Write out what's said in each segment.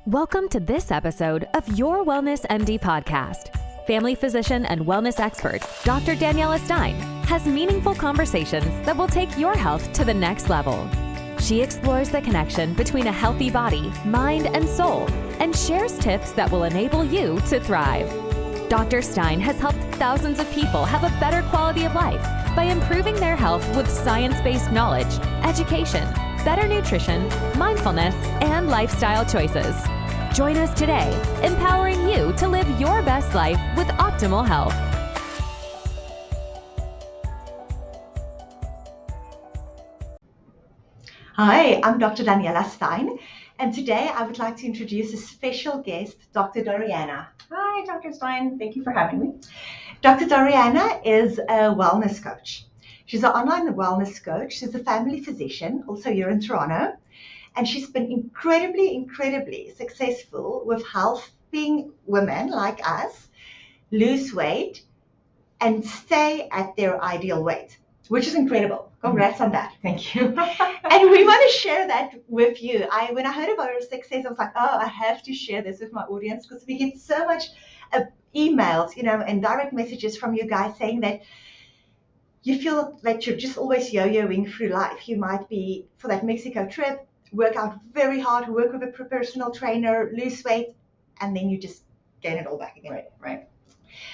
Welcome to this episode of Your Wellness MD podcast. Family physician and wellness expert, Dr. Daniela Stein, has meaningful conversations that will take your health to the next level. She explores the connection between a healthy body, mind, and soul, and shares tips that will enable you to thrive. Dr. Stein has helped thousands of people have a better quality of life by improving their health with science-based knowledge, education, better nutrition, mindfulness, and lifestyle choices. Join us today, empowering you to live your best life with optimal health. Hi, I'm Dr. Daniela Stein, and today I would like to introduce a special guest, Dr. Doriana. Hi, Dr. Stein. Thank you for having me. Dr. Doriana is a wellness coach. She's an online wellness coach. She's a family physician, also here in Toronto, and she's been incredibly successful with helping women like us lose weight and stay at their ideal weight, which is incredible. Congrats on that. Thank you. And we want to share that with you. When I heard about her success, I was like, I have to share this with my audience because we get so much emails, and direct messages from you guys saying that you feel like you're just always yo-yoing through life. You might be, for that Mexico trip, work out very hard, work with a personal trainer, lose weight, and then you just gain it all back again. Right.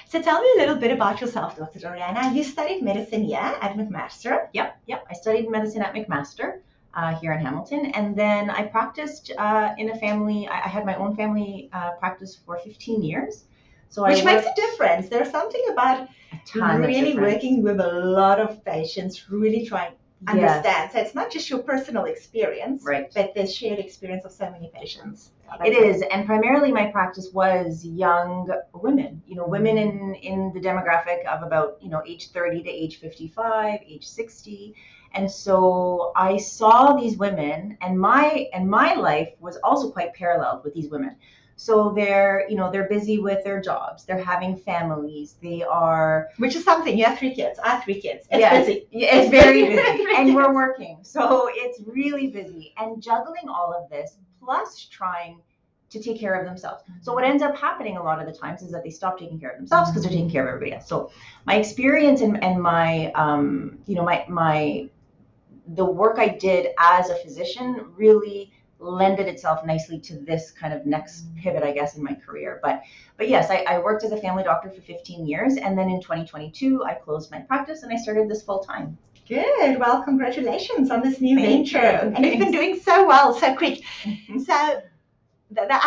So tell me a little bit about yourself, Dr. Doriana. You studied medicine here at McMaster. Yep. I studied medicine at McMaster here in Hamilton, and then I practiced in a family. I had my own family practice for 15 years. Which makes a difference. There's something about really working with a lot of patients, really trying to understand. So it's not just your personal experience, right, but the shared experience of so many patients. It is, and primarily my practice was young women, women in the demographic of about, age 30 to age 55, age 60. And so I saw these women, and my life was also quite paralleled with these women. So they're busy with their jobs. They're having families. They are... Which is something. You have 3 kids. I have 3 kids. It's busy. It's very busy. And we're working. So it's really busy. And juggling all of this, plus trying to take care of themselves. So what ends up happening a lot of the times is that they stop taking care of themselves because they're taking care of everybody else. So my experience and my, the work I did as a physician really lended itself nicely to this kind of next pivot, I guess, in my career. But yes, I worked as a family doctor for 15 years. And then in 2022, I closed my practice and I started this full time. Good. Well, congratulations on this new venture. And you've been doing so well, so quick. Mm-hmm. So I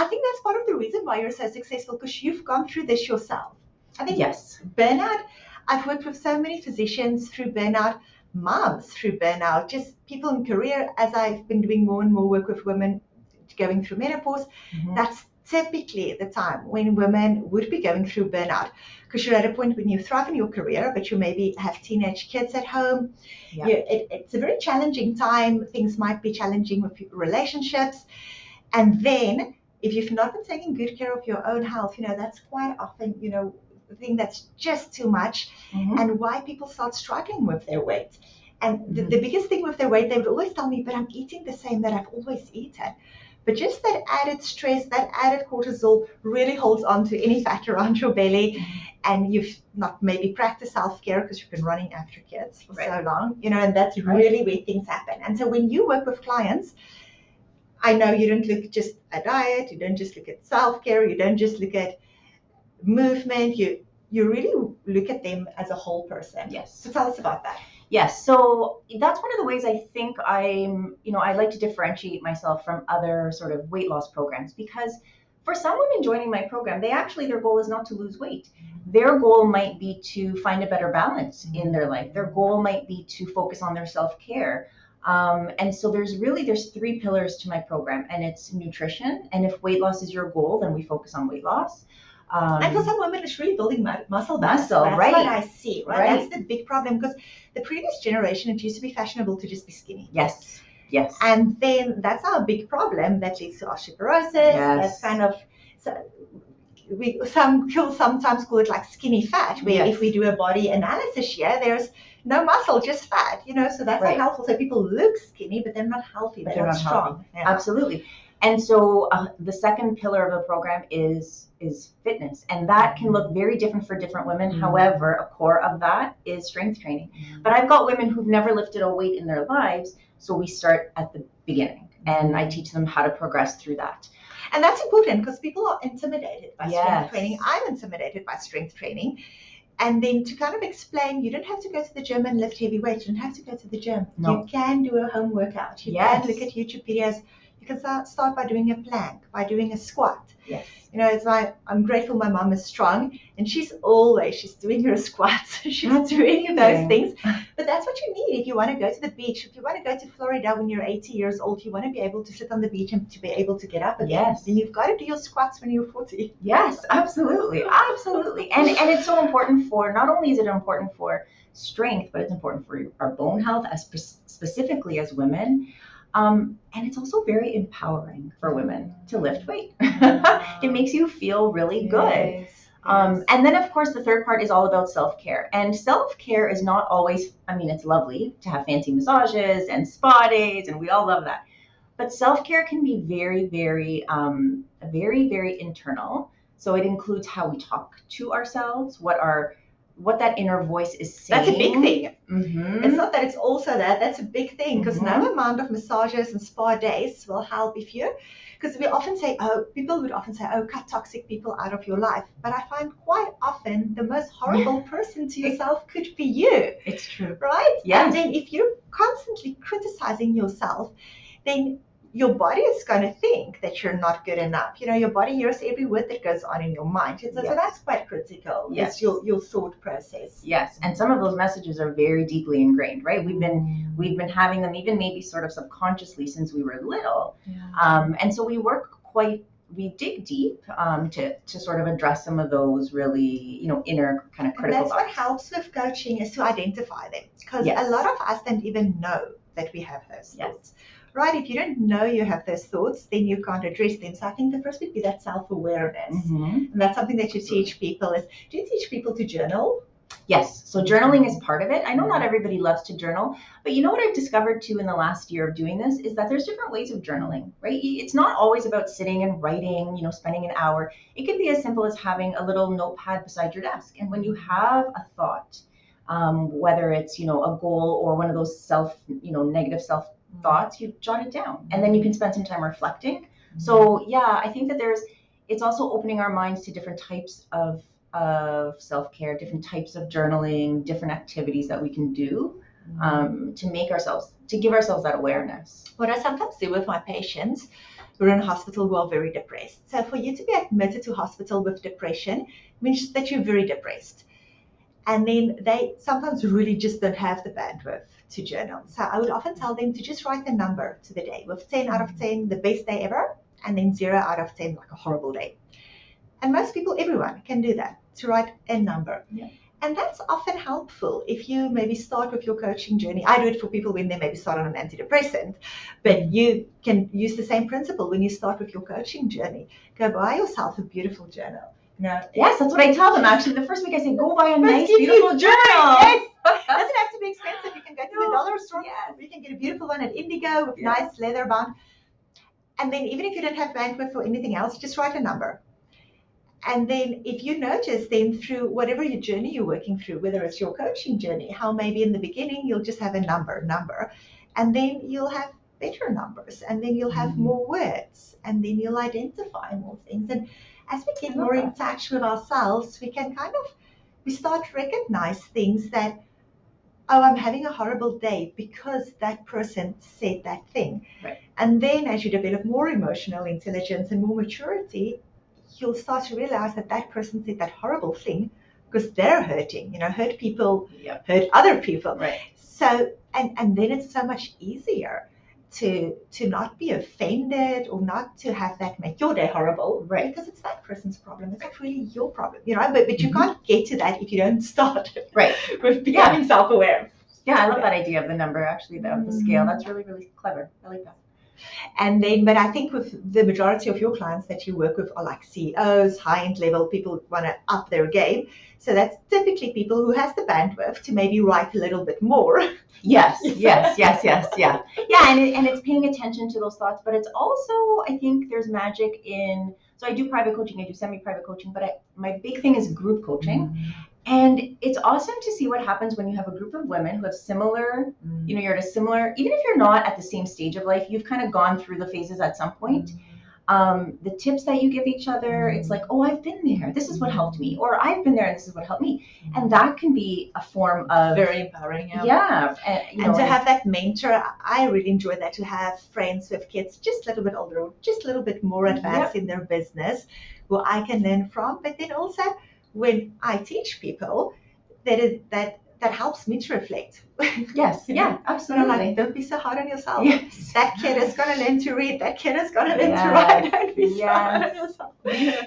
think that's part of the reason why you're so successful, because you've gone through this yourself. I think yes. Burnout, I've worked with so many physicians through burnout, moms through burnout, just people in career, as I've been doing more and more work with women going through menopause. Mm-hmm. That's typically the time when women would be going through burnout, because you're at a point when you thrive in your career, but you maybe have teenage kids at home. Yeah. It's a very challenging time. Things might be challenging with relationships. And then if you've not been taking good care of your own health, that's quite often, the thing that's just too much. Mm-hmm. And why people start struggling with their weight. And the biggest thing with their weight, they would always tell me, but I'm eating the same that I've always eaten. But just that added stress, that added cortisol really holds on to any fat around your belly. Mm-hmm. And you've not maybe practiced self-care because you've been running after kids for so long, and that's really where things happen. And so when you work with clients, I know you don't look just at diet, you don't just look at self-care, you don't just look at movement, you really look at them as a whole person. Yes. So tell us about that. Yes. So that's one of the ways I think I like to differentiate myself from other sort of weight loss programs, because for some women joining my program, their goal is not to lose weight. Their goal might be to find a better balance in their life. Their goal might be to focus on their self-care. And so there's 3 pillars to my program, and it's nutrition. And if weight loss is your goal, then we focus on weight loss. And for some women, it's really building muscle. That's right. what I see, right? That's the big problem, because the previous generation, it used to be fashionable to just be skinny. Yes. And then that's our big problem that leads to osteoporosis. Yes. That's kind of, sometimes call it like skinny fat, where if we do a body analysis here, there's no muscle, just fat, so that's not helpful. So people look skinny, but they're not healthy. They're not strong. Yeah. Absolutely. And so the second pillar of the program is fitness, and that can look very different for different women. However, a core of that is strength training. But I've got women who've never lifted a weight in their lives, so we start at the beginning, and I teach them how to progress through that. And that's important because people are intimidated by strength training. I'm intimidated by strength training. And then to kind of explain, you don't have to go to the gym and lift heavy weights. You don't have to go to the gym. No. You can do a home workout. You can look at YouTube videos. You can start by doing a plank, by doing a squat. Yes. You know, it's like, I'm grateful my mom is strong, and she's doing her squats. She's doing those things. But that's what you need if you want to go to the beach. If you want to go to Florida when you're 80 years old, you want to be able to sit on the beach and to be able to get up again. Yes. Then you've got to do your squats when you're 40. Yes, absolutely. Absolutely. And it's so important for, not only is it important for strength, but it's important for our bone health, specifically as women. And it's also very empowering for women to lift weight. It makes you feel really good. And then, of course, the third part is all about self-care. And self-care is not always, I mean, it's lovely to have fancy massages and spa days, and we all love that. But self-care can be very, very, very internal. So it includes how we talk to ourselves, what that inner voice is saying. That's a big thing. Mm-hmm. It's not that it's also that. That's a big thing, because no amount of massages and spa days will help if you, because people would often say, cut toxic people out of your life. But I find quite often the most horrible person to yourself could be you. It's true. Right? Yes. And then if you're constantly criticizing yourself, then your body is going to think that you're not good enough. You know, your body hears every word that goes on in your mind. So that's quite critical. Yes. It's your thought process. Yes. And some of those messages are very deeply ingrained, right? We've been having them even maybe sort of subconsciously since we were little. Yeah. And so we dig deep to sort of address some of those really, inner kind of critical thoughts. That's what helps with coaching, is to identify them. Because a lot of us don't even know that we have those thoughts. Right? If you don't know you have those thoughts, then you can't address them. So I think the first would be that self-awareness. And that's something that you teach people. Do you teach people to journal? Yes. So journaling is part of it. I know not everybody loves to journal, but you know what I've discovered too in the last year of doing this is that there's different ways of journaling, right? It's not always about sitting and writing, spending an hour. It can be as simple as having a little notepad beside your desk. And when you have a thought, whether it's, a goal or one of those negative thoughts, you jot it down, and then you can spend some time reflecting. So I think that it's also opening our minds to different types of self-care, different types of journaling, different activities that we can do to give ourselves that awareness. What I sometimes do with my patients who are in hospital who are very depressed. So for you to be admitted to hospital with depression means that you're very depressed. And then they sometimes really just don't have the bandwidth to journal. So I would often tell them to just write a number to the day, with 10 out of 10, the best day ever, and then 0 out of 10, like a horrible day. And most people, everyone can do that, to write a number. Yeah. And that's often helpful if you maybe start with your coaching journey. I do it for people when they maybe start on an antidepressant, but you can use the same principle when you start with your coaching journey. Go buy yourself a beautiful journal. Yes, that's what I tell them. Actually, the first week I say, go buy a nice, beautiful journal. Yes. It doesn't have to be expensive. You can go to the dollar store. Yes. You can get a beautiful one at Indigo with nice leather bound. And then even if you don't have bandwidth for anything else, just write a number. And then if you notice then through whatever your journey you're working through, whether it's your coaching journey, how maybe in the beginning you'll just have a number, and then you'll have better numbers, and then you'll have more words, and then you'll identify more things. And as we get more in touch with ourselves, we can we start to recognize things that, I'm having a horrible day because that person said that thing. Right. And then as you develop more emotional intelligence and more maturity, you'll start to realize that person said that horrible thing because they're hurting. Hurt people hurt other people. Right. So, and then it's so much easier to not be offended or not to have that make your day horrible, right? Because it's that person's problem. It's not really your problem, but you can't get to that if you don't start with becoming self-aware. Yeah, I love that idea of the number, actually, of the scale. That's really, really clever. I like that. And then, but I think with the majority of your clients that you work with are like CEOs, high-end level people want to up their game. So that's typically people who has the bandwidth to maybe write a little bit more. Yes. Yeah. And it's paying attention to those thoughts, but it's also, I think there's magic in, so I do private coaching, I do semi-private coaching, but my big thing is group coaching. And it's awesome to see what happens when you have a group of women who have similar, you're at a similar, even if you're not at the same stage of life, you've kind of gone through the phases at some point. The tips that you give each other, it's like, oh, I've been there. This is what helped me. Or I've been there and this is what helped me. And that can be a form of... Very empowering. Yeah. And to have that mentor, I really enjoy that, to have friends with kids just a little bit older, or just a little bit more advanced in their business, who I can learn from. But then also, when I teach people, that helps me to reflect. Yes, yeah, absolutely. I'm like, don't be so hard on yourself. Yes. That kid is going to learn to read. That kid is going to learn to write. Don't be so hard on yourself.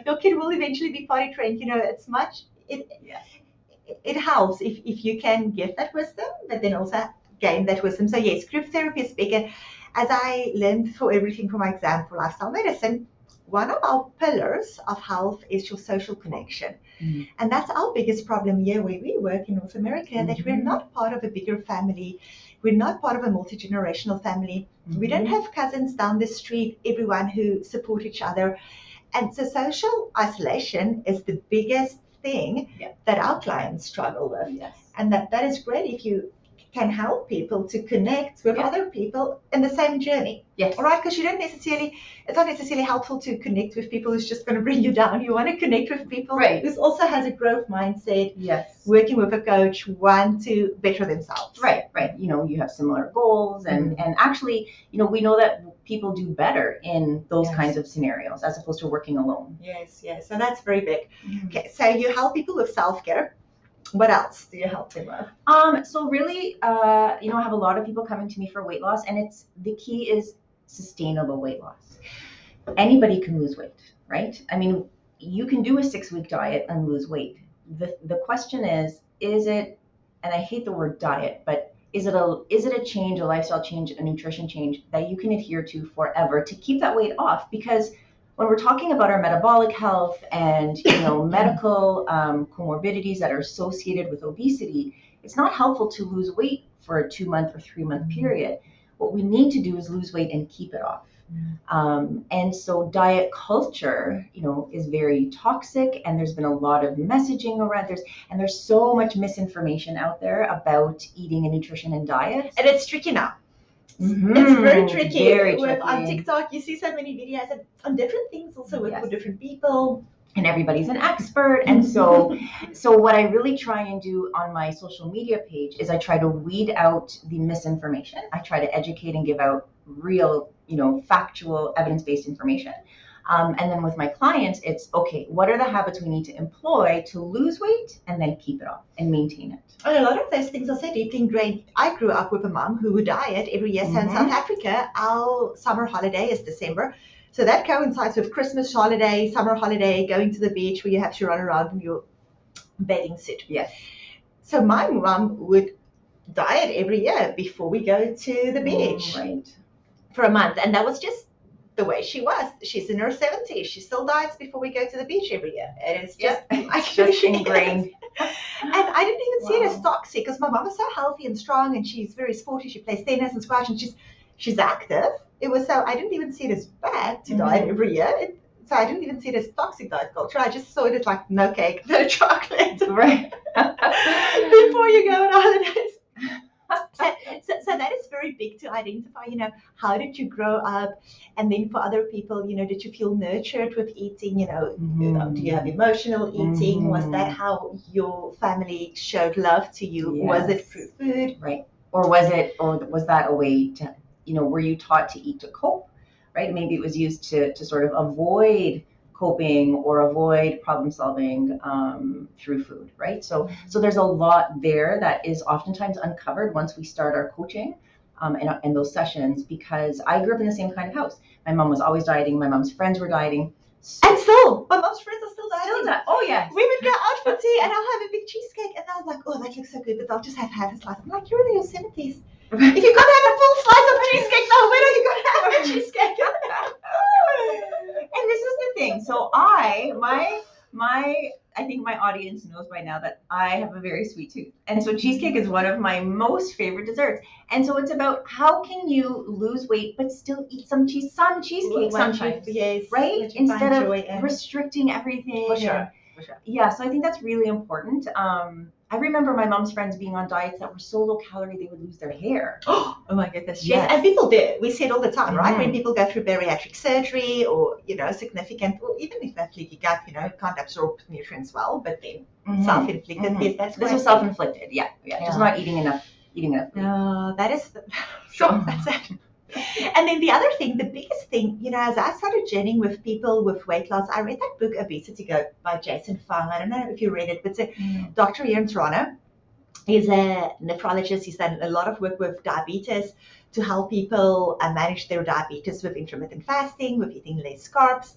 Your kid will eventually be potty trained. It's much. It helps if you can give that wisdom, but then also gain that wisdom. So yes, group therapy is bigger. As I learned for everything from my exam for lifestyle medicine, one of our pillars of health is your social connection. And that's our biggest problem here where we work in North America, that we're not part of a bigger family. We're not part of a multi-generational family. We don't have cousins down the street, everyone who support each other. And so social isolation is the biggest thing that our clients struggle with. Yes. And that is great if you can help people to connect with other people in the same journey. Yes. All right, because it's not necessarily helpful to connect with people who's just going to bring you down. You want to connect with people who also has a growth mindset. Yes. Working with a coach, want to better themselves. Right. You have similar goals, and actually, we know that people do better in those kinds of scenarios as opposed to working alone. Yes. So that's very big. Okay, so you help people with self-care. What else do you help them with? So really, I have a lot of people coming to me for weight loss, and the key is sustainable weight loss. Anybody can lose weight, right? I mean, you can do a 6-week diet and lose weight. The question is it, and I hate the word diet, but is it a change, a lifestyle change, a nutrition change that you can adhere to forever to keep that weight off? Because when we're talking about our metabolic health and medical comorbidities that are associated with obesity, it's not helpful to lose weight for a 2-month or 3-month period. What we need to do is lose weight and keep it off. And so diet culture, is very toxic, and there's been a lot of messaging around there's so much misinformation out there about eating and nutrition and diet. And it's tricky now. It's very tricky. On TikTok, you see so many videos on different things, also work for different people. And everybody's an expert. And so what I really try and do on my social media page is I try to weed out the misinformation. I try to educate and give out real, factual, evidence-based information. And then with my clients, it's, okay, what are the habits we need to employ to lose weight and then keep it off and maintain it? And a lot of those things are so deeply ingrained. I grew up with a mom who would diet every year. So in South Africa, our summer holiday is December. So that coincides with Christmas holiday, summer holiday, going to the beach where you have to run around in your bathing suit. Yes. So my mom would diet every year before we go to the beach for a month. And that was just the way she was. She's in her 70s. She still diets before we go to the beach every year. It is just, just ingrained. And I didn't even see it as toxic, because my mom is so healthy and strong, and she's very sporty. She plays tennis and squash, and she's active. I didn't even see it as bad to diet every year. So I didn't even see it as toxic diet culture. I just saw it as like no cake, no chocolate. Right. Before you go on holidays. So that is very big to identify, how did you grow up? And then for other people, did you feel nurtured with eating? Do you have emotional eating? Was that how your family showed love to you? Yes. Was it through food? Right. Or was that a way to, were you taught to eat to cope? Right? Maybe it was used to sort of avoid coping or avoid problem solving through food, right? So there's a lot there that is oftentimes uncovered once we start our coaching and those sessions, because I grew up in the same kind of house. My mom was always dieting. My mom's friends were dieting. And still, my mom's friends are still dieting. Oh, yeah. We would go out for tea and I'll have a big cheesecake, and I was like, oh, that looks so good, but I'll just have a slice. I'm like, you're in your 70s. If you can't have a full slice of cheesecake, now when are you going to have a cheesecake? And this is the thing. So I think my audience knows by now that I have a very sweet tooth. And so cheesecake is one of my most favorite desserts. And so it's about how can you lose weight but still eat some cheesecake sometimes. Yes. Right? Instead of and restricting everything. for sure. For sure. Yeah, so I think that's really important. I remember my mom's friends being on diets that were so low calorie they would lose their hair. Oh my goodness. Yes. Yes. And people do. We see it all the time, right? Mhm. When people go through bariatric surgery or, significant, or even if that leaky gut, can't absorb nutrients well, but then self-inflicted. Yes, that's This quite was self-inflicted. Yeah. Just not eating enough food. No, that is Sure. that's it. And then the other thing, the biggest thing, as I started journeying with people with weight loss, I read that book Obesity Go by Jason Fung. I don't know if you read it, but it's a doctor here in Toronto. He's a nephrologist. He's done a lot of work with diabetes to help people manage their diabetes with intermittent fasting, with eating less carbs.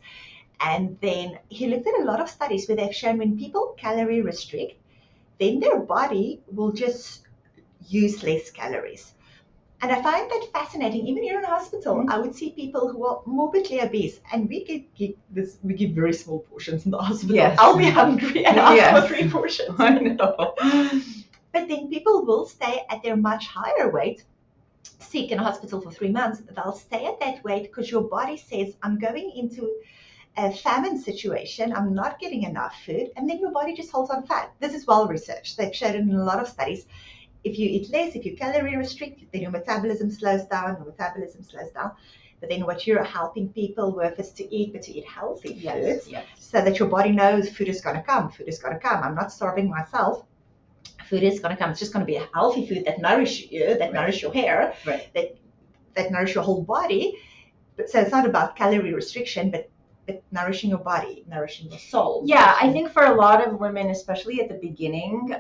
And then he looked at a lot of studies where they've shown when people calorie restrict, then their body will just use less calories. And I find that fascinating. Even here in the hospital, I would see people who are morbidly obese, and we give very small portions in the hospital. Yes. I'll be hungry and ask Yes. for 3 portions. I know. But then people will stay at their much higher weight, sick in a hospital for 3 months. They'll stay at that weight because your body says, I'm going into a famine situation. I'm not getting enough food. And then your body just holds on fat. This is well researched. They've shown it in a lot of studies. If you eat less, if you calorie restrict, then your metabolism slows down. But then what you're helping people with is to eat healthy foods so that your body knows food is going to come. I'm not starving myself. Food is going to come. It's just going to be a healthy food that nourish you, that nourish your hair, that nourish your whole body. But so it's not about calorie restriction, but nourishing your body, nourishing your soul. Yeah, I think for a lot of women, especially at the beginning,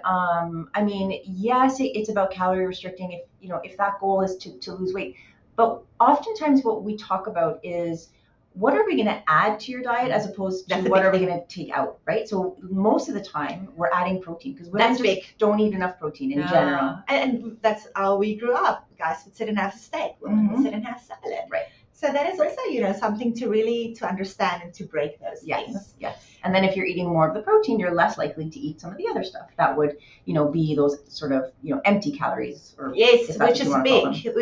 yes, it's about calorie restricting if that goal is to lose weight. But oftentimes what we talk about is what are we going to add to your diet as opposed to what are we going to take out, right? So most of the time we're adding protein because women just don't eat enough protein in general. And that's how we grew up. Guys would sit and have a steak, women would sit and have salad. Right. So that is also, something to understand and to break those things. Yes. And then if you're eating more of the protein, you're less likely to eat some of the other stuff that would, be those sort of, empty calories. Yes, which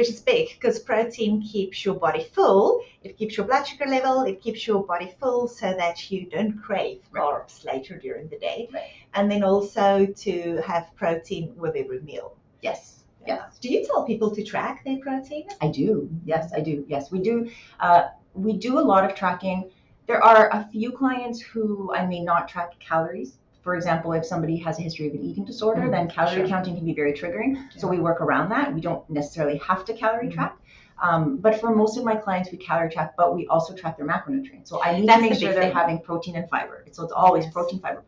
is big because protein keeps your body full. It keeps your blood sugar level. It keeps your body full so that you don't crave carbs later during the day. Right. And then also to have protein with every meal. Yes. Yeah. Do you tell people to track their protein? I do. Yes, I do. Yes, we do. We do a lot of tracking. There are a few clients who I may not track calories. For example, if somebody has a history of an eating disorder, then calorie counting can be very triggering. Yeah. So we work around that. We don't necessarily have to calorie track. But for most of my clients, we calorie track, but we also track their macronutrients. So I need to make sure they're having protein and fiber. So it's always protein, fiber.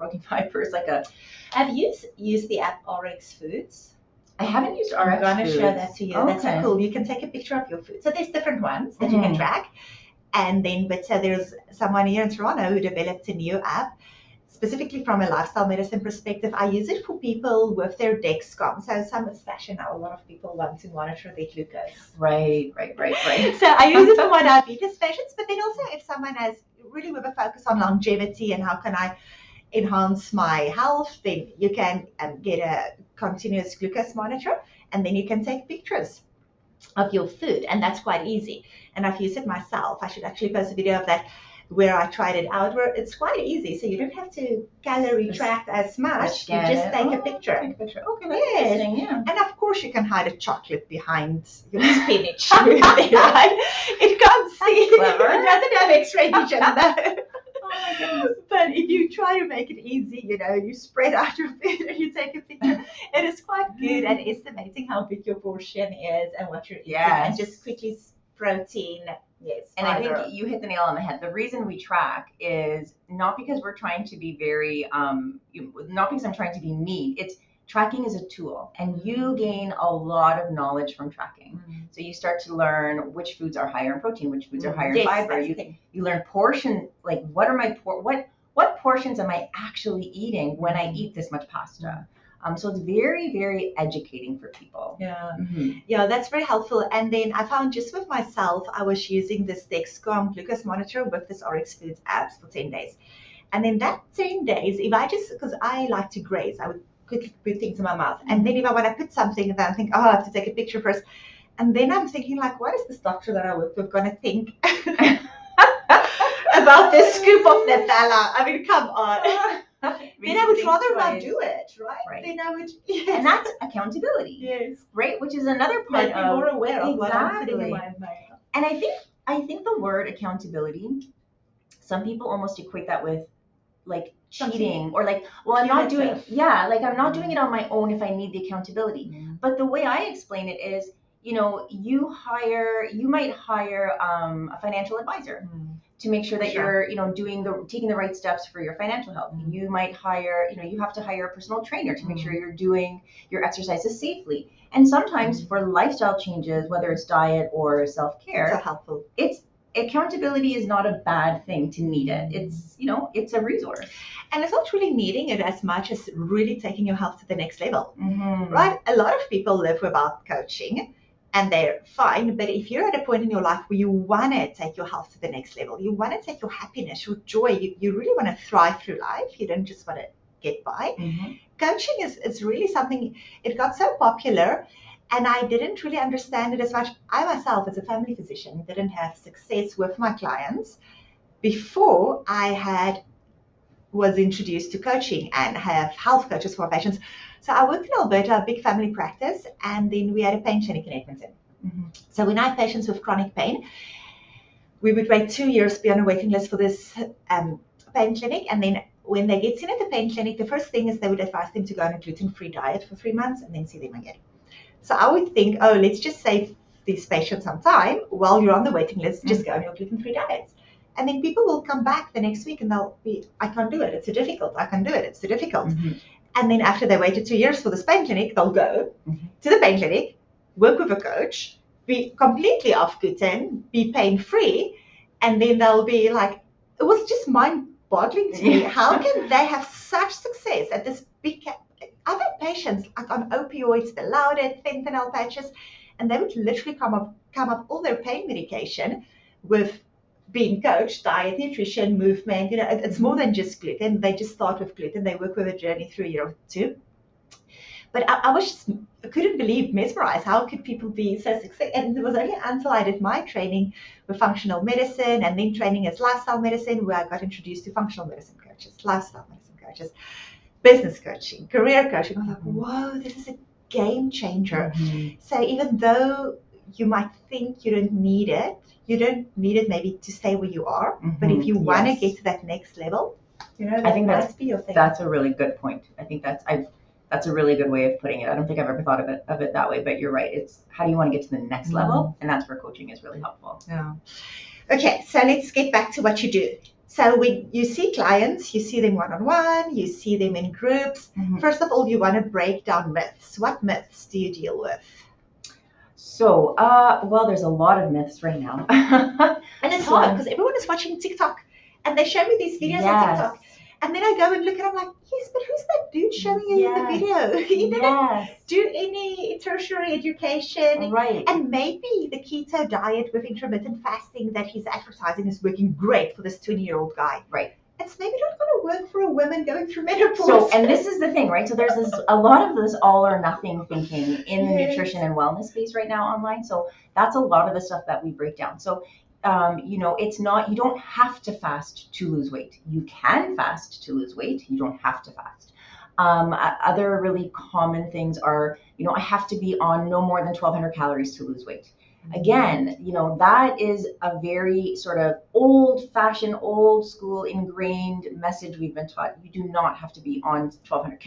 It's like a... Have you used the app RX Foods? I haven't used RX I'm going to Foods. show that to you. Okay. That's so cool. You can take a picture of your food. So there's different ones that you can track. And then, so there's someone here in Toronto who developed a new app specifically from a lifestyle medicine perspective. I use it for people with their Dexcom. So some is fashion now. A lot of people want to monitor their glucose. Right. So I use it for my diabetes patients, but then also if someone has really with a focus on longevity and how can I enhance my health, then you can get a continuous glucose monitor, and then you can take pictures of your food, and that's quite easy. And I've used it myself. I should actually post a video of that where I tried it out, where it's quite easy. So you don't have to calorie track as much. You just take a picture. Okay, that's interesting. Yeah. And of course you can hide a chocolate behind your spinach. Right? It can't see. Clever. It doesn't have X-ray vision though. Oh my goodness. But if you try to make it easy, you spread out your food and you take a picture. It is quite good at estimating how big your portion is and what you're eating, and just quickly protein. Yes. And I think you hit the nail on the head. The reason we track is not because we're trying to be very, not because I'm trying to be mean. It's tracking is a tool, and you gain a lot of knowledge from tracking. So you start to learn which foods are higher in protein, which foods are higher in fiber. You learn portion, like what are my what portions am I actually eating when I eat this much pasta? So it's very, very educating for people. Yeah. Mm-hmm. Yeah, that's very helpful. And then I found just with myself, I was using this Dexcom glucose monitor with this RX Foods apps for 10 days. And then that 10 days, if I just, because I like to graze, I would quickly put things in my mouth. And then if I want to put something, then I think, oh, I have to take a picture first. And then I'm thinking, like, what is this doctor that I work with going to think about this scoop of Nutella? I mean, come on. Then I would rather not do it, right? Then I would, yes. And that's accountability. Yes. Right? Which is another part Make me more aware of what I'm putting in Exactly. my And I think the word accountability, some people almost equate that with like cheating or like, well, I'm not doing, I'm not doing it on my own if I need the accountability. But the way I explain it is, you might hire a financial advisor to make sure that you're, taking the right steps for your financial health. You might hire, you have to hire a personal trainer to make sure you're doing your exercises safely. And sometimes for lifestyle changes, whether it's diet or self-care, so helpful. Accountability is not a bad thing to need it. It's, it's a resource. And it's not really needing it as much as really taking your health to the next level, right? A lot of people live without coaching and they're fine. But if you're at a point in your life where you want to take your health to the next level, you want to take your happiness, your joy, you really want to thrive through life. You don't just want to get by. Coaching is really something, it got so popular. And I didn't really understand it as much. I myself, as a family physician, didn't have success with my clients before I was introduced to coaching and have health coaches for my patients. So I worked in Alberta, a big family practice, and then we had a pain clinic in Edmonton. So when I had patients with chronic pain, we would wait 2 years, be on a waiting list for this pain clinic. And then when they get seen at the pain clinic, the first thing is they would advise them to go on a gluten-free diet for 3 months and then see them again. So I would think, oh, let's just save these patients some time while you're on the waiting list, just go on your gluten-free diets. And then people will come back the next week and they'll be, I can't do it, it's too difficult. I can't do it, it's too difficult. And then after they waited 2 years for this pain clinic, they'll go to the pain clinic, work with a coach, be completely off gluten, be pain-free, and then they'll be like, it was just mind-boggling to me. How can they have such success at this big I've had patients like on opioids, the Laudate, fentanyl patches, and they would literally come up all their pain medication with being coached, diet, nutrition, movement. It's more than just gluten. They just start with gluten. They work with a journey through a year or two. But I couldn't believe, mesmerized, how could people be so successful? And it was only until I did my training with functional medicine and then training as lifestyle medicine where I got introduced to functional medicine coaches, lifestyle medicine coaches, business coaching, career coaching. I was like, whoa, this is a game changer. So even though you might think you don't need it maybe to stay where you are. But if you want to get to that next level, I think that must be your thing. That's a really good point. I think that's a really good way of putting it. I don't think I've ever thought of it that way, but you're right. It's how do you want to get to the next level? And that's where coaching is really helpful. Yeah. Okay, so let's get back to what you do. So when you see clients, you see them one-on-one, you see them in groups. First of all, you want to break down myths. What myths do you deal with? So, well, there's a lot of myths right now. And it's hard because everyone is watching TikTok and they show me these videos on TikTok. And then I go and look and I'm like, yes, but who's that dude showing you the video? He didn't do any tertiary education. Right. And maybe the keto diet with intermittent fasting that he's advertising is working great for this 20-year-old guy. Right. It's maybe not going to work for a woman going through menopause. So, and this is the thing, right? So there's a lot of this all or nothing thinking in the nutrition and wellness space right now online. So that's a lot of the stuff that we break down. So it's not, you don't have to fast to lose weight. You can fast to lose weight. You don't have to fast. Other really common things are, I have to be on no more than 1,200 calories to lose weight. Again, that is a very sort of old-fashioned, old-school, ingrained message we've been taught. You do not have to be on 1,200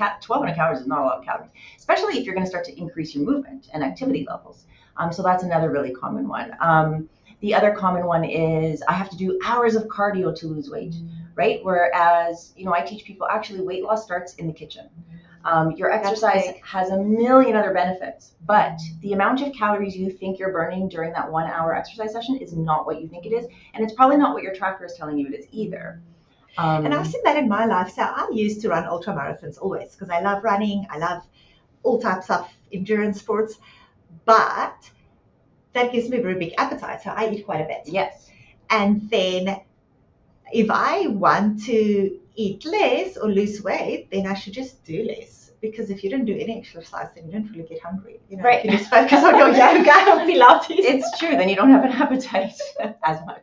calories is not a lot of calories, especially if you're going to start to increase your movement and activity levels. So that's another really common one. The other common one is I have to do hours of cardio to lose weight, right? Whereas, I teach people actually weight loss starts in the kitchen. Your exercise has a million other benefits, but the amount of calories you think you're burning during that 1 hour exercise session is not what you think it is. And it's probably not what your tracker is telling you it is either. And I've seen that in my life. So I used to run ultra marathons always because I love running. I love all types of endurance sports, but that gives me a very big appetite. So I eat quite a bit. Yes. And then if I want to eat less or lose weight, then I should just do less. Because if you don't do any exercise, then you don't really get hungry. Right. You just focus on your yoga or Pilates. It's true. Then you don't have an appetite as much.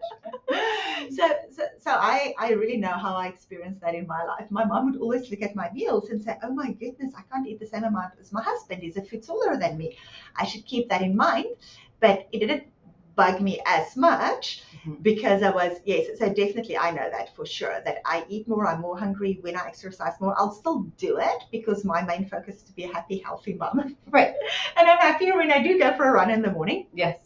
So I really know how I experienced that in my life. My mom would always look at my meals and say, oh my goodness, I can't eat the same amount as my husband. He's a foot taller than me. I should keep that in mind. But it didn't bug me as much because I was, so definitely I know that for sure, that I eat more, I'm more hungry when I exercise more. I'll still do it because my main focus is to be a happy, healthy mom. Right. And I'm happier when I do go for a run in the morning. Yes.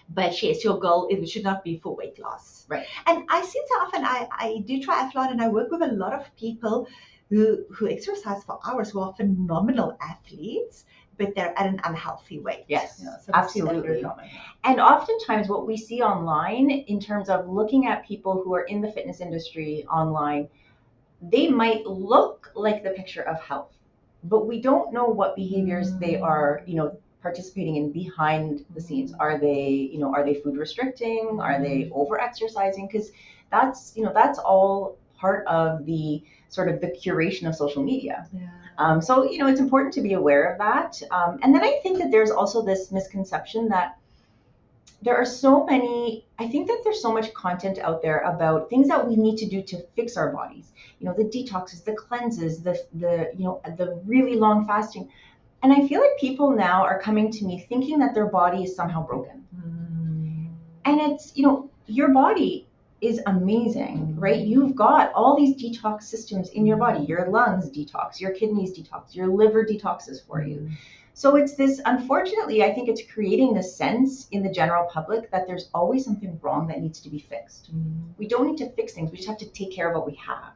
But yes, your goal, it should not be for weight loss. Right. And I see so often, I do triathlon and I work with a lot of people who exercise for hours, who are phenomenal athletes, but they're at an unhealthy weight. Yes, so absolutely. And oftentimes what we see online in terms of looking at people who are in the fitness industry online, they might look like the picture of health, but we don't know what behaviors they are, participating in behind the scenes. Are they food restricting? Are they over exercising? Because that's all part of the sort of the curation of social media. Yeah. So it's important to be aware of that. And then I think that there's also this misconception that there's so much content out there about things that we need to do to fix our bodies. The detoxes, the cleanses, the really long fasting. And I feel like people now are coming to me thinking that their body is somehow broken. And it's, your body is amazing, right? You've got all these detox systems in your body. Your lungs detox, your kidneys detox, your liver detoxes for you. So it's this, unfortunately, I think it's creating this sense in the general public that there's always something wrong that needs to be fixed. We don't need to fix things. We just have to take care of what we have.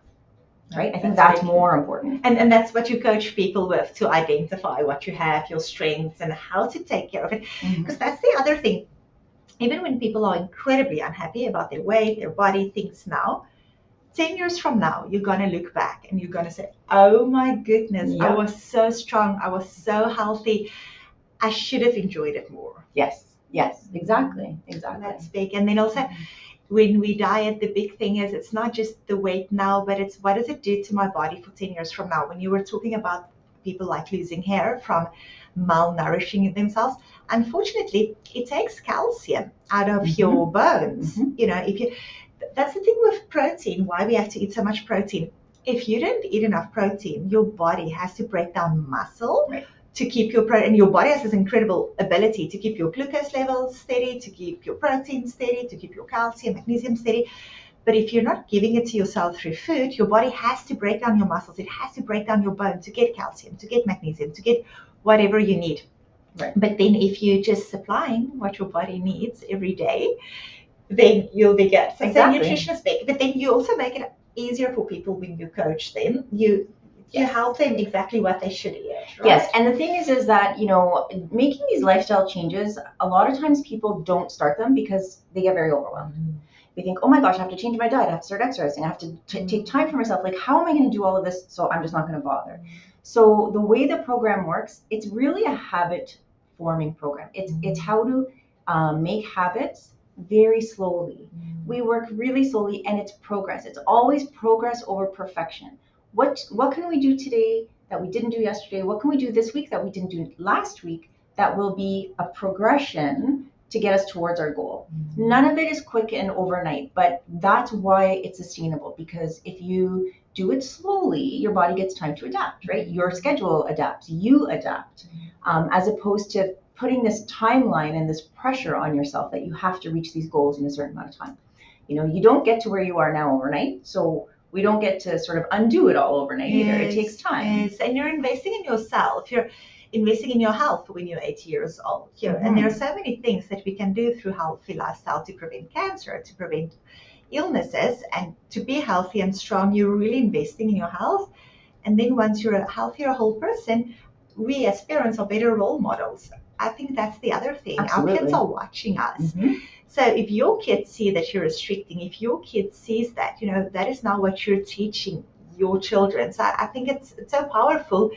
Right? I think that's more important. And that's what you coach people with, to identify what you have, your strengths, and how to take care of it. Because that's the other thing. Even when people are incredibly unhappy about their weight, their body, things now, 10 years from now, you're going to look back and you're going to say, oh my goodness, I was so strong. I was so healthy. I should have enjoyed it more. Yes, exactly. That's big. And then also, when we diet, the big thing is it's not just the weight now, but it's what does it do to my body for 10 years from now? When you were talking about people like losing hair from malnourishing themselves, unfortunately, it takes calcium out of your bones. That's the thing with protein, why we have to eat so much protein. If you don't eat enough protein, your body has to break down muscle to keep your protein. And your body has this incredible ability to keep your glucose levels steady, to keep your protein steady, to keep your calcium, magnesium steady. But if you're not giving it to yourself through food, your body has to break down your muscles. It has to break down your bone to get calcium, to get magnesium, to get whatever you need. Right. But then if you're just supplying what your body needs every day, then you'll be good. So nutrition is big. But then you also make it easier for people when you coach them. You help them exactly what they should eat. Right? Yes, and the thing is that, making these lifestyle changes, a lot of times people don't start them because they get very overwhelmed. They think, oh my gosh, I have to change my diet. I have to start exercising. I have to take time for myself. Like, how am I going to do all of this? So I'm just not going to bother. So the way the program works, it's really a habit forming program. It's how to make habits very slowly. We work really slowly, and it's progress. It's always progress over perfection. What can we do today that we didn't do yesterday? What can we do this week that we didn't do last week that will be a progression to get us towards our goal? None of it is quick and overnight, but that's why it's sustainable, because if you do it slowly, your body gets time to adapt, right? Your schedule adapts, you adapt, as opposed to putting this timeline and this pressure on yourself that you have to reach these goals in a certain amount of time. You don't get to where you are now overnight, so we don't get to sort of undo it all overnight either. It takes time. Yes, and you're investing in yourself. You're investing in your health when you're 80 years old. And there are so many things that we can do through healthy lifestyle to prevent cancer, to prevent illnesses, and to be healthy and strong. You're really investing in your health. And then once you're a healthier whole person, we as parents are better role models I think that's the other thing. Absolutely. Our kids are watching us. Mm-hmm. So if your kids see that you're restricting, if your kid sees that, that is now what you're teaching your children. So I think it's so powerful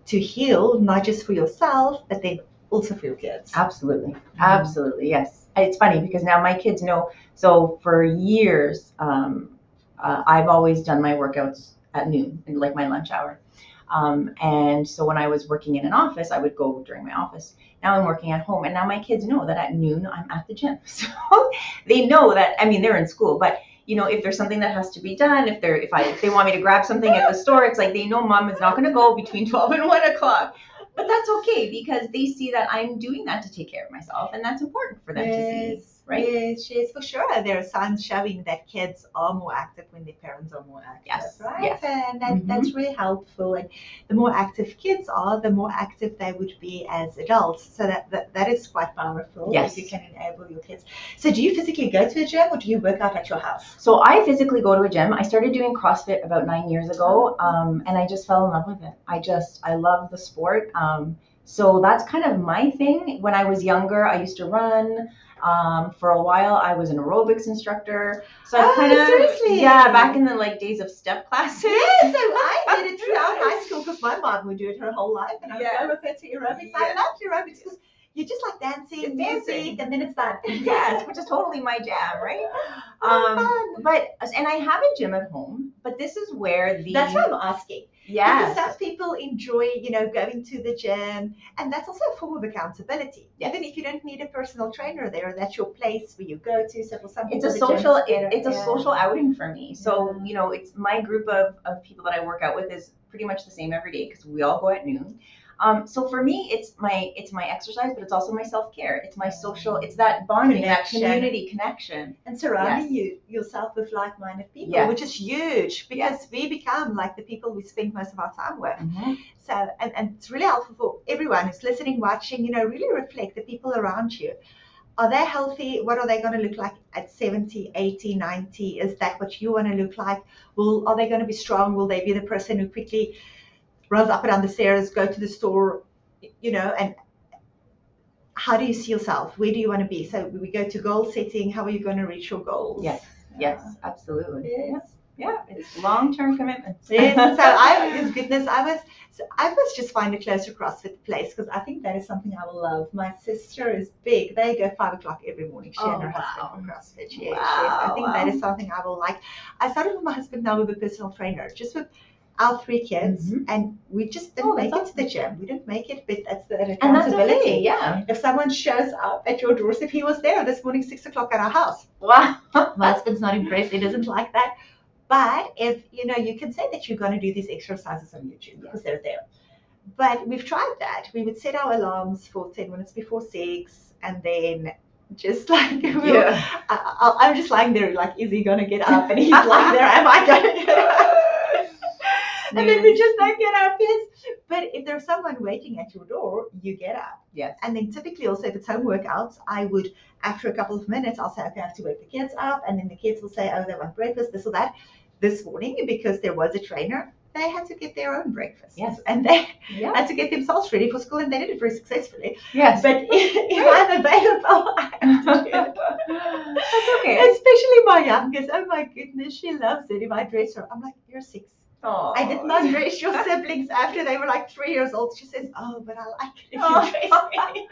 to heal, not just for yourself, but then also for your kids. Absolutely. Absolutely. Yes. It's funny because now my kids know. So for years, I've always done my workouts at noon, in like my lunch hour. And so when I was working in an office, I would go during my office. Now I'm working at home, and now my kids know that at noon I'm at the gym. So they know that. I mean, they're in school, but if there's something that has to be done, if they want me to grab something at the store, it's like they know Mom is not going to go between 12 and 1 o'clock. But that's okay because they see that I'm doing that to take care of myself, and that's important for them to see, right? Yes, for sure. There are signs showing that kids are more active when their parents are more active, Yes, right? yes. And that's really helpful. And the more active kids are, the more active they would be as adults. So that is quite powerful. Yes. If you can enable your kids. So do you physically go to a gym, or do you work out at your house? So I physically go to a gym. I started doing CrossFit about 9 years ago, and I just fell in love with it. I love the sport. So that's kind of my thing. When I was younger, I used to run. For a while, I was an aerobics instructor. So I seriously? Yeah, back in the days of step classes. Yeah, so I did it throughout high school because my mom would do it her whole life, and I would go with her to aerobics. I loved aerobics because you just like dancing, music, and then it's done. Yes, which is totally my jam, right? And I have a gym at home, but this is where That's what I'm asking. Yes. Because some people enjoy, going to the gym, and that's also a form of accountability. Yes. Even if you don't need a personal trainer there, that's your place where you go to. So for some people, it's a social outing for me. So, it's my group of people that I work out with is pretty much the same every day because we all go at noon. So for me, it's my exercise, but it's also my self-care. It's my social, it's that bonding, that community connection. And surrounding yourself with like-minded people, which is huge because we become like the people we spend most of our time with. Mm-hmm. So, and it's really helpful for everyone who's listening, watching, really reflect the people around you. Are they healthy? What are they going to look like at 70, 80, 90? Is that what you want to look like? Are they going to be strong? Will they be the person who quickly runs up and down the stairs, go to the store, and how do you see yourself? Where do you want to be? So we go to goal setting. How are you going to reach your goals? Yes, absolutely. Yes. Yeah, it's long-term commitments. Yes. So I must just find a closer CrossFit place because I think that is something I will love. My sister is big. They go 5 o'clock every morning. She and her husband for CrossFit. Yes. I think that is something I will like. I started with my husband now with a personal trainer, just with our 3 kids, and we just didn't make it to the gym. We didn't make it, but that's the accountability. And that's okay, yeah. If someone shows up at your doorstep, he was there this morning, 6 o'clock at our house. Wow. My husband's not impressed. He doesn't like that. But if, you can say that you're going to do these exercises on YouTube because they're there. But we've tried that. We would set our alarms for 10 minutes before 6, and then just like, I'm just lying there like, is he going to get up? And he's lying there, am I going to get up? And then we just don't get up, yes. But if there's someone waiting at your door, you get up. Yes. And then typically also if it's home workouts, I would, after a couple of minutes, I'll say, okay, I have to wake the kids up. And then the kids will say, oh, they want breakfast, this or that. This morning, because there was a trainer, they had to get their own breakfast. Yes. And they had to get themselves ready for school, and they did it very successfully. Yes. But if I'm available, I have to do it. That's okay. Especially my youngest. Oh my goodness, she loves it. If I dress her, I'm like, you're 6. Aww. I did not dress your siblings after they were like 3 years old. She says, oh, but I like it if you dress me.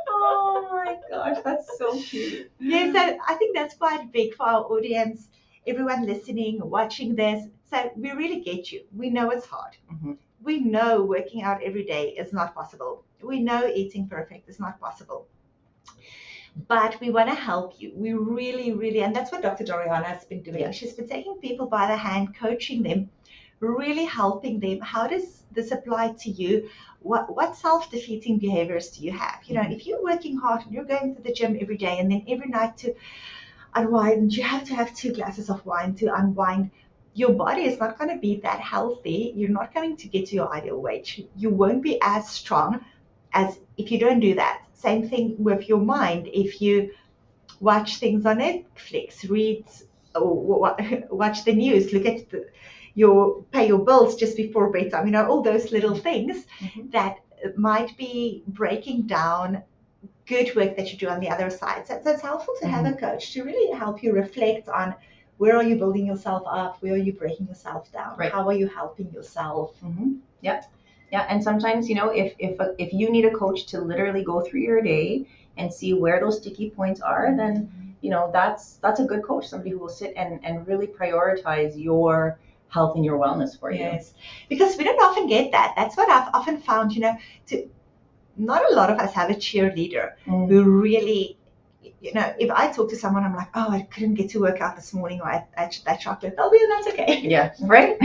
Oh my gosh, that's so cute. Yeah, so I think that's quite big for our audience. Everyone listening, watching this. So we really get you. We know it's hard. Mm-hmm. We know working out every day is not possible. We know eating perfect is not possible. But we want to help you. We really, really, and that's what Dr. Doriana has been doing. Yes. She's been taking people by the hand, coaching them, really helping them. How does this apply to you? What self-defeating behaviors do you have? If you're working hard and you're going to the gym every day and then every night to unwind, you have to have 2 glasses of wine to unwind. Your body is not going to be that healthy. You're not going to get to your ideal weight. You won't be as strong as if you don't do that. Same thing with your mind. If you watch things on Netflix, read or watch the news, look at pay your bills just before bedtime, all those little things that might be breaking down good work that you do on the other side. So it's helpful to have a coach to really help you reflect on where are you building yourself up, where are you breaking yourself down, how are you helping yourself. Yeah. And sometimes, if you need a coach to literally go through your day and see where those sticky points are, then that's a good coach, somebody who will sit and really prioritize your health and your wellness for you. Yes, because we don't often get that. That's what I've often found, not a lot of us have a cheerleader who really, if I talk to someone, I'm like, oh, I couldn't get to work out this morning, or I ate that chocolate. They'll be, that's okay. Yeah, right?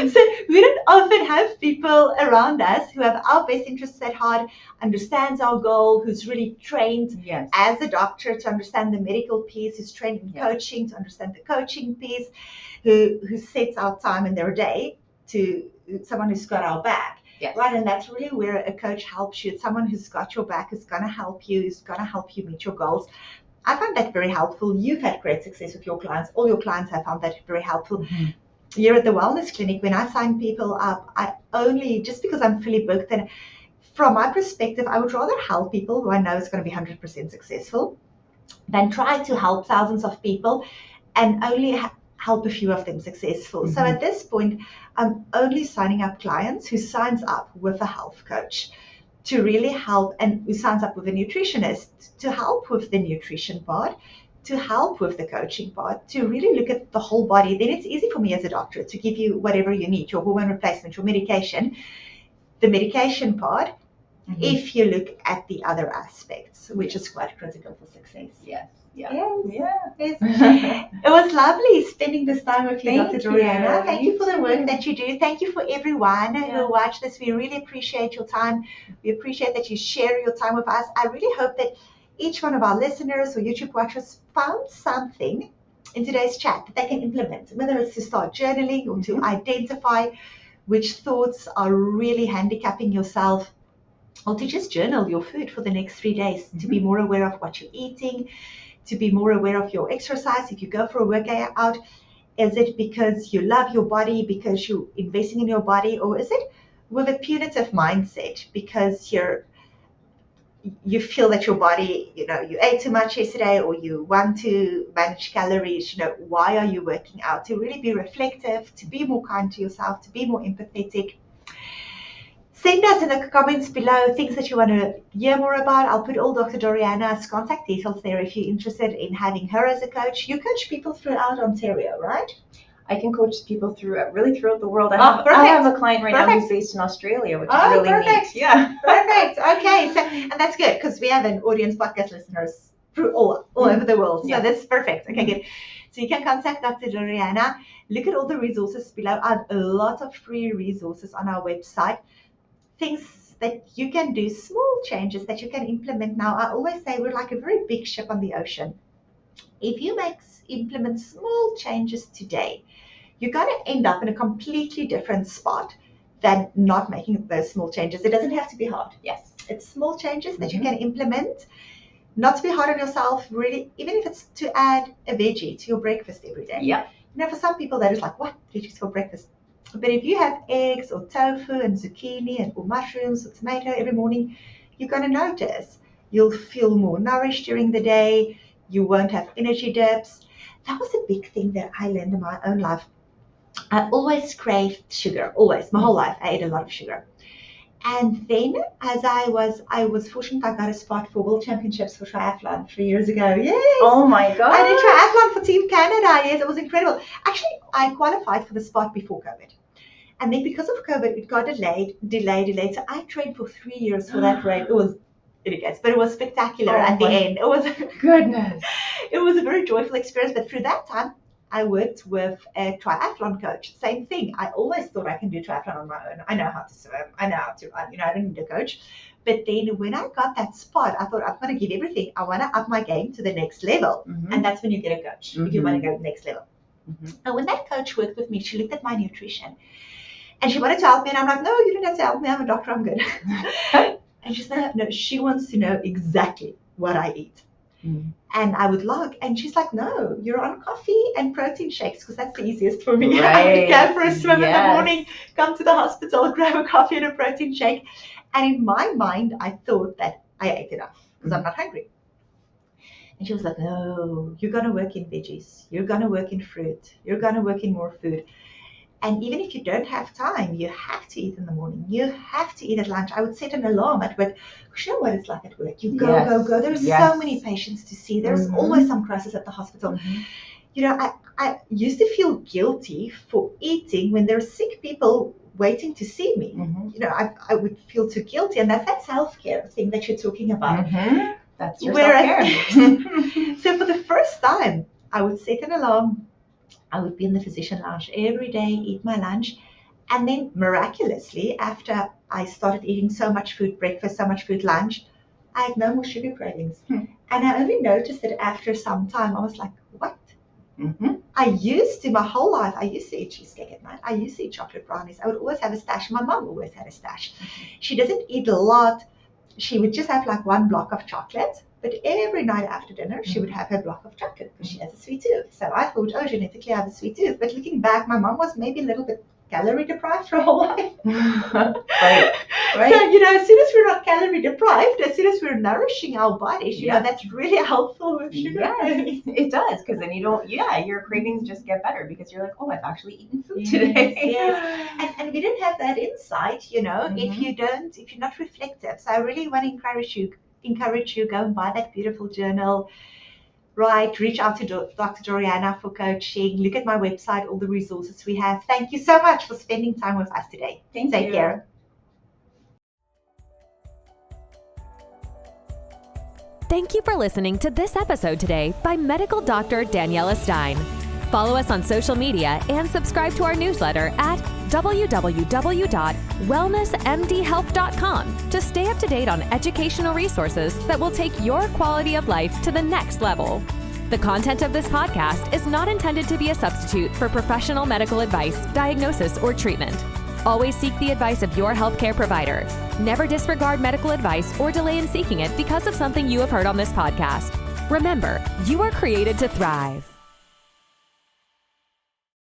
So we don't often have people around us who have our best interests at heart, understands our goal, who's really trained as a doctor to understand the medical piece, who's trained in coaching to understand the coaching piece, who sets out time in their day to someone who's got our back. Yes. Right, and that's really where a coach helps you. It's someone who's got your back, who's going to help you, who's going to help you meet your goals. I find that very helpful. You've had great success with your clients. All your clients have found that very helpful. Here at the Wellness Clinic, when I sign people up, I only, just because I'm fully booked, and from my perspective, I would rather help people who I know is going to be 100% successful than try to help thousands of people and only help a few of them successful. So at this point, I'm only signing up clients who signs up with a health coach to really help, and who signs up with a nutritionist to help with the nutrition part, to help with the coaching part, to really look at the whole body. Then it's easy for me as a doctor to give you whatever you need, your hormone replacement, your medication, the medication part, if you look at the other aspects, which is quite critical for success. Yes. It was lovely spending this time with you, Dr. Doriana. Thank you for the work that you do. Thank you for everyone who watched this. We really appreciate your time. We appreciate that you share your time with us. I really hope that each one of our listeners or YouTube watchers found something in today's chat that they can implement, whether it's to start journaling or to identify which thoughts are really handicapping yourself, or to just journal your food for the next 3 days, to be more aware of what you're eating, to be more aware of your exercise. If you go for a workout, is it because you love your body, because you're investing in your body, or is it with a punitive mindset because you feel that your body, you ate too much yesterday, or you want to manage calories? Why are you working out? To really be reflective, to be more kind to yourself, to be more empathetic. Send us in the comments below things that you want to hear more about. I'll put all Dr. Doriana's contact details there if you're interested in having her as a coach. You coach people throughout Ontario, right? I can coach people throughout the world. I have a client right now who's based in Australia, which is really neat. Yeah. Perfect. Okay. And that's good because we have an audience, podcast listeners through all over the world. So that's perfect. Okay, good. So you can contact Dr. Doriana. Look at all the resources below. I have a lot of free resources on our website. Things that you can do, small changes that you can implement now. I always say we're like a very big ship on the ocean. If you implement small changes today, you're going to end up in a completely different spot than not making those small changes. It doesn't have to be hard. Yes. It's small changes that you can implement. Not to be hard on yourself, really, even if it's to add a veggie to your breakfast every day. Yeah. For some people, that is like, what? Veggies for breakfast? But if you have eggs or tofu and zucchini or mushrooms or tomato every morning, you're going to notice. You'll feel more nourished during the day. You won't have energy dips. That was a big thing that I learned in my own life. I always craved sugar, always. My whole life, I ate a lot of sugar. And then as I was fortunate, I got a spot for World Championships for triathlon 3 years ago. Yes. Oh my God. I did triathlon for Team Canada. Yes, it was incredible. Actually, I qualified for the spot before COVID. And then because of COVID, it got delayed. So I trained for 3 years for that race. It was ridiculous, but it was spectacular at the end. It was goodness. It was a very joyful experience. But through that time, I worked with a triathlon coach. Same thing. I always thought I can do triathlon on my own. I know how to swim. I know how to run. I don't need a coach. But then when I got that spot, I thought I'm going to give everything. I want to up my game to the next level. And that's when you get a coach, if you want to go to the next level. And when that coach worked with me, she looked at my nutrition. And she wanted to help me. And I'm like, no, you don't have to help me. I'm a doctor. I'm good. And she said, no, she wants to know exactly what I eat. And I would log, and she's like, no, you're on coffee and protein shakes, because that's the easiest for me. Right. I would go for a swim in the morning, come to the hospital, grab a coffee and a protein shake. And in my mind, I thought that I ate enough because I'm not hungry. And she was like, no, you're going to work in veggies. You're going to work in fruit. You're going to work in more food. And even if you don't have time, you have to eat in the morning. You have to eat at lunch. I would set an alarm at work. You know what it's like at work. You go. There's so many patients to see. There's always some crisis at the hospital. You know, I used to feel guilty for eating when there's sick people waiting to see me. You know, I would feel too guilty. And that's that self-care thing that you're talking about. That's your self-care. So for the first time, I would set an alarm. I would be in the physician lounge every day, eat my lunch. And then miraculously, after I started eating so much food, breakfast, so much food, lunch, I had no more sugar cravings. And I only noticed that after some time, I was like, what? I used to, my whole life, I used to eat cheesecake at night. I used to eat chocolate brownies. I would always have a stash. My mom always had a stash. She doesn't eat a lot. She would just have like one block of chocolate. But every night after dinner, she would have her block of chocolate because she has a sweet tooth. So I thought, oh, genetically I have a sweet tooth. But looking back, my mom was maybe a little bit calorie deprived her whole life. Right. So, you know, as soon as we're not calorie deprived, as soon as we're nourishing our bodies, you know, that's really helpful with sugar. Yes, it does. Because then you don't, your cravings just get better because you're like, oh, I've actually eaten food today. Yes. And we didn't have that insight, you know, if you're not reflective. So I really want to encourage you, go and buy that beautiful journal, right? Reach out to Dr. Doriana for coaching. Look at my website, all the resources we have. Thank you so much for spending time with us today. Take care. Thank you for listening to this episode today by medical doctor Daniela Stein. Follow us on social media and subscribe to our newsletter at www.wellnessmdhealth.com to stay up to date on educational resources that will take your quality of life to the next level. The content of this podcast is not intended to be a substitute for professional medical advice, diagnosis, or treatment. Always seek the advice of your healthcare provider. Never disregard medical advice or delay in seeking it because of something you have heard on this podcast. Remember, you are created to thrive.